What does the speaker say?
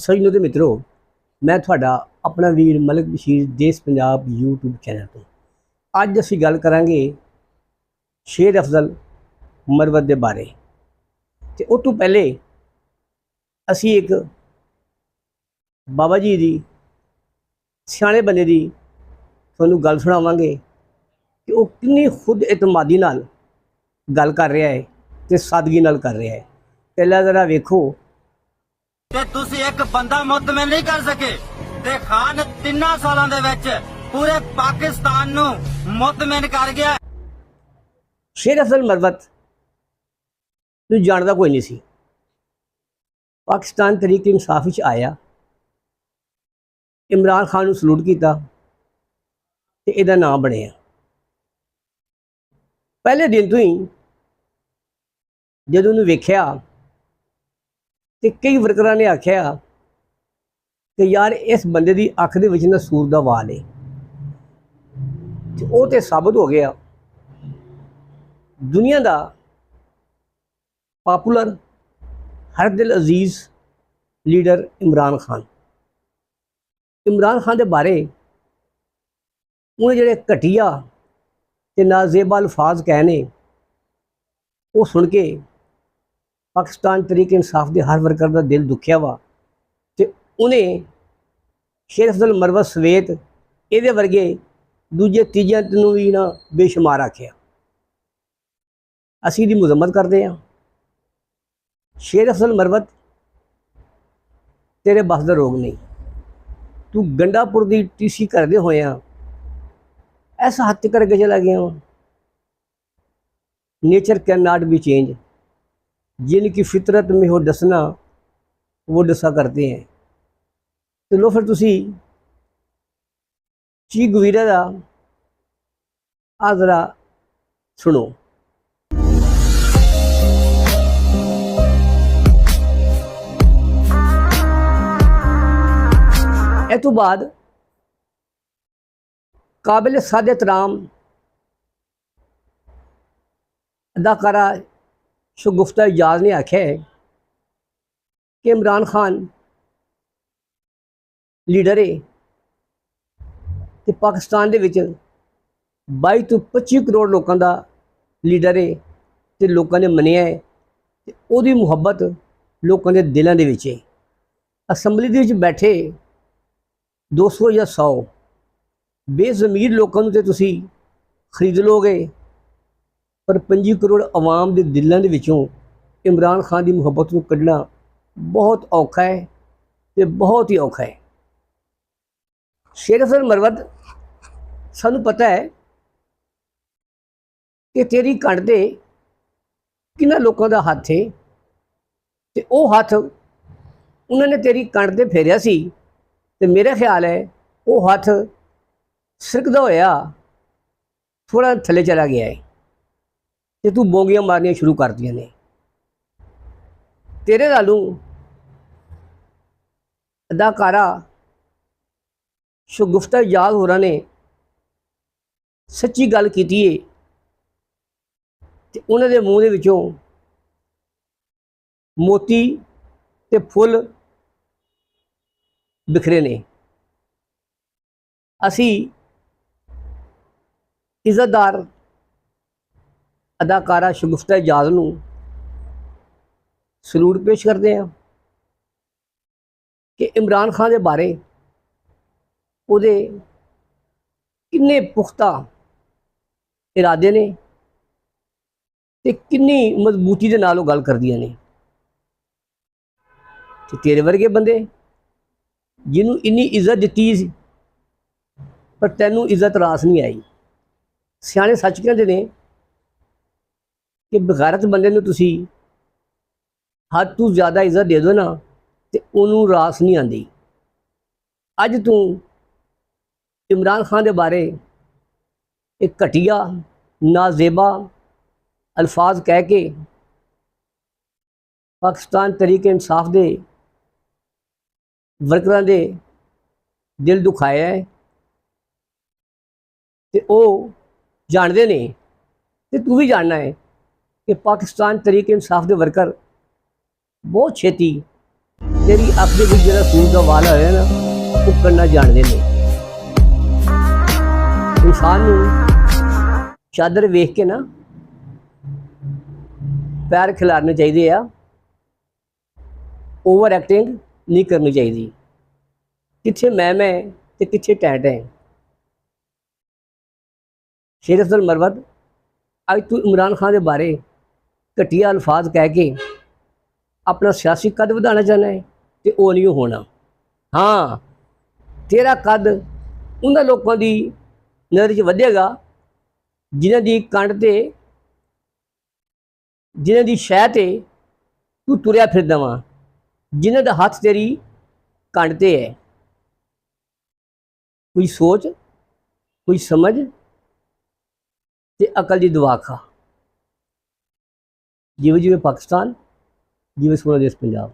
सजनों ते मित्रों, मैं तुहाडा अपना वीर मलिक बशीर देश पंजाब यूट्यूब चैनल तो अज असीं गल करांगे शेर अफजल मरवत के बारे। तो उस तो पहले असीं एक बाबा जी की सियाणे बंदे की तुहानूं गल सुणावांगे कि वो कितनी खुद एतमादी नाल गल कर रहा है तो सादगी नाल कर रहा है। पहला जरा वेखो ते तुसी एक बंदा मुतमिन नहीं कर सके ते खान 3 सालों दे विच पूरे पाकिस्तान नू मुतमिन कर गया। शेर अफजल मरवत नूं जानदा कोई नहीं सी। पाकिस्तान तहरीक इंसाफ विच आया, इमरान खान नूं सलूट किया ते इहदा नाम बनिया। पहले दिन तो ही जदों उन्हें वेख्या तो कई वर्करां ने आख्या कि यार इस बंदे की अख दे विच ना सूर दा वाल है। वो तो साबित हो गया। दुनिया का पॉपुलर हर दिल अजीज लीडर इमरान खान के बारे उन्हें जोड़े घटिया ते नाजेबा अल्फाज कहने वो सुन के पाकिस्तान तहरीक इंसाफ के हर वर्कर का दिल दुखिया वा। तो उन्हें शेर अफजल मरवत सवेत ये वर्गे दूजे तीजे नूं भी ना बेशुमार आख्या। असीं दी मुजम्मत करते हैं। शेर अफजल मरवत तेरे बस का रोग नहीं। तू गंडापुर की टीसी करते होया ऐसा हद तक करके चला गया। Nature can not be change, जिनकी फितरत में हो डसना वो डसा करते हैं। तो लो फिर तुसी चीख गवीरा का आ जरा सुनो। इस तो बाद काबिल साद एहतराम अदाकारा शगुफ्ता इजाज ने आख्या है कि इमरान खान लीडर है तो पाकिस्तान दे विच 22 तो 25 करोड़ लोगों का लीडर है तो लोगों ने मनिया है तो उसकी मुहब्बत लोगों के दिलों के विच है। असैम्बली दे विच बैठे 200 या 100 बेज़मीर लोगों को तुसी खरीद लोगे, पर 25 करोड़ आवाम के दिलों के विचों इमरान खान की मुहब्बत को कढ़ना बहुत औखा है तो बहुत ही औखा है। शेर अफजल मरवत सानू पता है कि तेरी कंड ते किन्ना लोगों का हाथ है तो वह हाथ उन्होंने तेरी कंड ते फेरिया सी तो मेरा ख्याल है वो हाथ सिरकदा होया थोड़ा थले चला गया है तो तू बोंगियां मारनियां शुरू कर दियां ने। तेरे नालों अदाकारा शगुफ्ता इजाज होरां ने सच्ची गल कीती है तो उन्होंने मूँह दे विचों मोती ते फुल बिखरे ने। असी इज्जतदार अदाकारा शगुफ्ता इजाज नूं सलूट पेश करते हैं कि इमरान खान के बारे उहदे किन्ने पुख्ता इरादे ने ते किन्नी मजबूती दे नाल गल करदियां ने। ते तेरे वर्गे बंदे जिन्हों इन्नी इज्जत दिती पर तैनूं इज्जत रास नहीं आई। सियाणे सच कहते हैं कि बगैरत बंदे नूं तुसी हद तू ज़्यादा इज्जत दे दो ना तो उन्होंने रास नहीं आती। अज तू इमरान खान के बारे एक घटिया नाजेबा अल्फाज कह के पाकिस्तान तहरीक इंसाफ के वर्करां दे दिल दुखाया है तो वह जानते ने तो तू भी जानना है कि पाकिस्तान तहरीक इंसाफ के वर्कर बहुत छेती ਤੇਰੀ ਅੱਖ ਦੇ ਵਿੱਚ ਜਿਹੜਾ ਸੂਰ ਦਾ ਵਾਲ ਹੋਇਆ ਨਾ ਉਹ ਕਰਨਾ ਜਾਣਦੇ ਨੇ। ਇਨਸਾਨ ਨੂੰ ਚਾਦਰ ਵੇਖ ਕੇ ਨਾ ਪੈਰ ਖਿਲਾਰਨੇ ਚਾਹੀਦੇ ਆ, ਓਵਰ ਐਕਟਿੰਗ ਨਹੀਂ ਕਰਨੀ ਚਾਹੀਦੀ। ਕਿੱਥੇ ਮੈਂ ਤੇ ਕਿੱਥੇ ਟੈਂਟ ਹੈ। ਸ਼ੇਰ ਅਫਜ਼ਲ ਮਰਵਤ ਅੱਜ ਤੂੰ ਇਮਰਾਨ ਖਾਨ ਦੇ ਬਾਰੇ ਘਟੀਆ ਅਲਫਾਜ਼ ਕਹਿ ਕੇ ਆਪਣਾ ਸਿਆਸੀ ਕੱਦ ਵਧਾਉਣਾ ਚਾਹੁੰਦਾ ਹੈ ਤੇ ਉਹ ਨਹੀਂ ਹੋਣਾ। ਹਾਂ, ਤੇਰਾ ਕੱਦ ਉਹਨਾਂ ਲੋਕਾਂ ਦੀ ਨਜ਼ਰ 'ਚ ਵਧੇਗਾ ਜਿਨ੍ਹਾਂ ਦੀ ਕੰਡ ਤੇ, ਜਿਨ੍ਹਾਂ ਦੀ ਸ਼ਹਿ ਤੇ ਤੂੰ ਤੁਰਿਆ ਫਿਰਦਾ ਵਾਂ, ਜਿਨ੍ਹਾਂ ਦਾ ਹੱਥ ਤੇਰੀ ਕੰਡ ਤੇ ਹੈ। ਕੋਈ ਸੋਚ, ਕੋਈ ਸਮਝ ਤੇ ਅਕਲ ਦੀ ਦੁਆ ਖਾ। ਜਿਵੇਂ ਜਿਵੇਂ ਪਾਕਿਸਤਾਨ, ਜਿਵੇਂ ਸੋਹਣਾ ਦੇਸ਼ ਪੰਜਾਬ।